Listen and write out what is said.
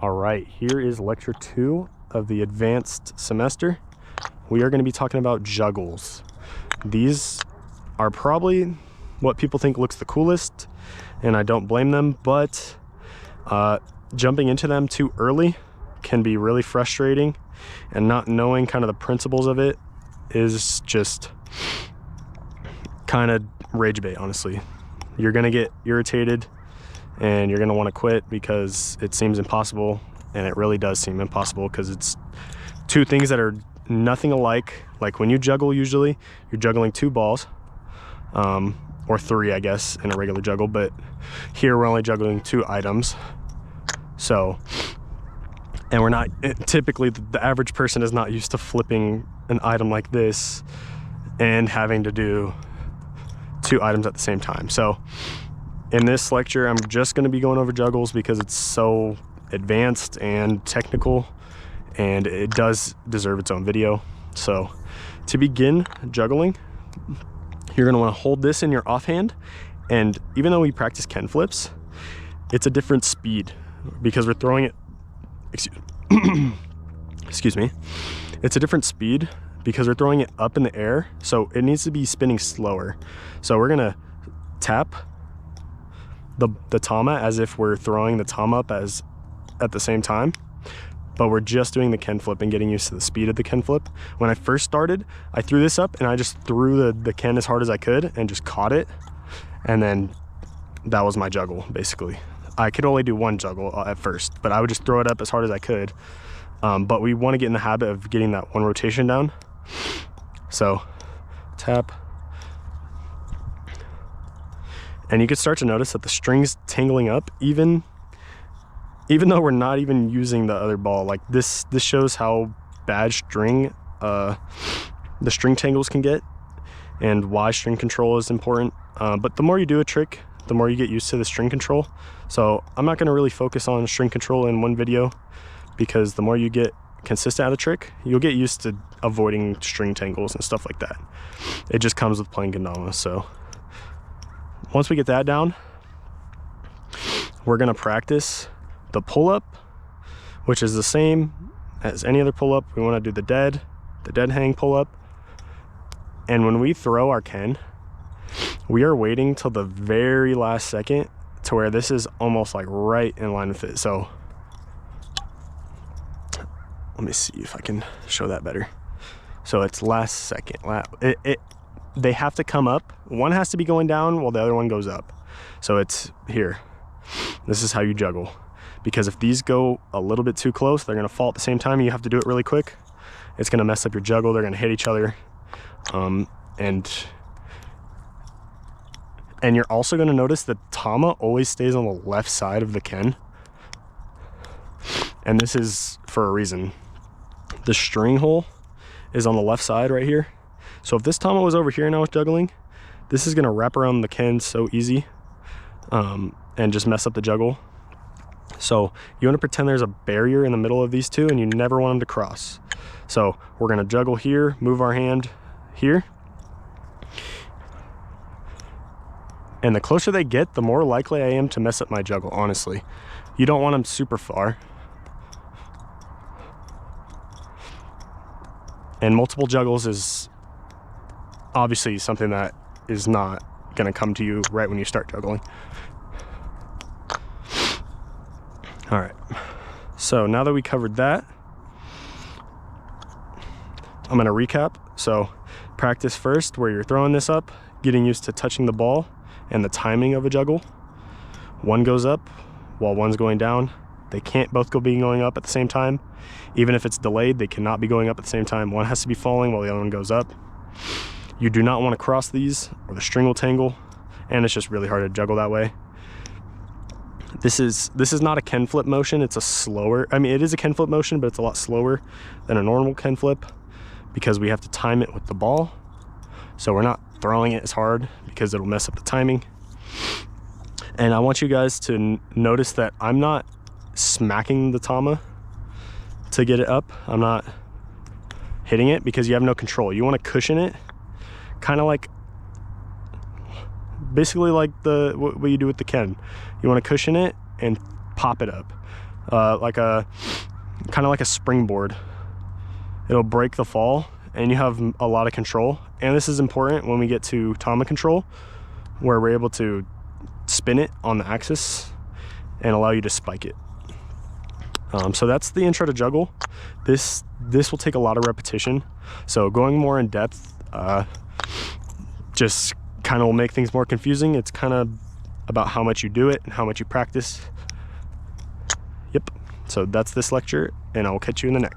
All right, here is lecture 2 of the advanced semester. We are going to be talking about juggles. These are probably what people think looks the coolest, and I don't blame them, but jumping into them too early can be really frustrating, and not knowing kind of the principles of it is just kind of rage bait, honestly. You're going to get irritated and you're going to want to quit because it seems impossible, and it really does seem impossible because it's two things that are nothing alike. Like when you juggle, usually you're juggling 2 balls, or 3 I guess in a regular juggle, but here we're only juggling 2 items. So, and we're not, typically the average person is not used to flipping an item like this and having to do 2 items at the same time. So in this lecture, I'm just going to be going over juggles because it's so advanced and technical, and it does deserve its own video. So to begin juggling, you're going to want to hold this in your offhand, and even though we practice Ken flips, it's a different speed because we're throwing it, excuse me, it's a different speed because we're throwing it up in the air, so it needs to be spinning slower. So we're going to tap the tama as if we're throwing the tama up at the same time, but we're just doing the Ken flip and getting used to the speed of the Ken flip. When I first started, I threw this up and I just threw the Ken as hard as I could and just caught it, and then that was my juggle basically. I could only do 1 juggle at first, but I would just throw it up as hard as I could. But we want to get in the habit of getting that 1 rotation down. So tap, and you can start to notice that the string's tangling up even though we're not even using the other ball. Like this shows how bad the string tangles can get and why string control is important. But the more you do a trick, the more you get used to the string control. So I'm not going to really focus on string control in one video, because the more you get consistent at a trick, you'll get used to avoiding string tangles and stuff like that. It just comes with playing Kendama. So once we get that down, we're going to practice the pull-up, which is the same as any other pull-up. We want to do the dead hang pull-up. And when we throw our Ken, we are waiting till the very last second to where this is almost like right in line with it. So let me see if I can show that better. So it's last second. They have to come up. One has to be going down while the other one goes up. So it's here. This is how you juggle. Because if these go a little bit too close, they're going to fall at the same time, and you have to do it really quick. It's going to mess up your juggle. They're going to hit each other. And you're also going to notice that tama always stays on the left side of the Ken. And this is for a reason. The string hole is on the left side right here. So if this tama was over here and I was juggling, this is going to wrap around the Ken so easy, and just mess up the juggle. So you want to pretend there's a barrier in the middle of these two, and you never want them to cross. So we're going to juggle here, move our hand here. And the closer they get, the more likely I am to mess up my juggle, honestly. You don't want them super far. And multiple juggles is obviously something that is not going to come to you right when you start juggling. All right, so now that we covered that, I'm going to recap. So practice first where you're throwing this up, getting used to touching the ball and the timing of a juggle. One goes up while one's going down. They can't both be going up at the same time. Even if it's delayed, they cannot be going up at the same time. One has to be falling while the other one goes up. You do not want to cross these or the string will tangle, and it's just really hard to juggle that way. This is not a Ken flip motion. It's a slower, I mean, it is a Ken flip motion, but it's a lot slower than a normal Ken flip because we have to time it with the ball. So we're not throwing it as hard because it'll mess up the timing. And I want you guys to notice that I'm not smacking the tama to get it up. I'm not hitting it because you have no control. You want to cushion it, kind of like, basically like what you do with the Ken. You want to cushion it and pop it up. like a kind of like a springboard. It'll break the fall and you have a lot of control. And this is important when we get to Tama control, where we're able to spin it on the axis and allow you to spike it. So that's the intro to juggle. This will take a lot of repetition. So going more in depth just kind of will make things more confusing. It's kind of about how much you do it and how much you practice. Yep. So that's this lecture, and I will catch you in the next.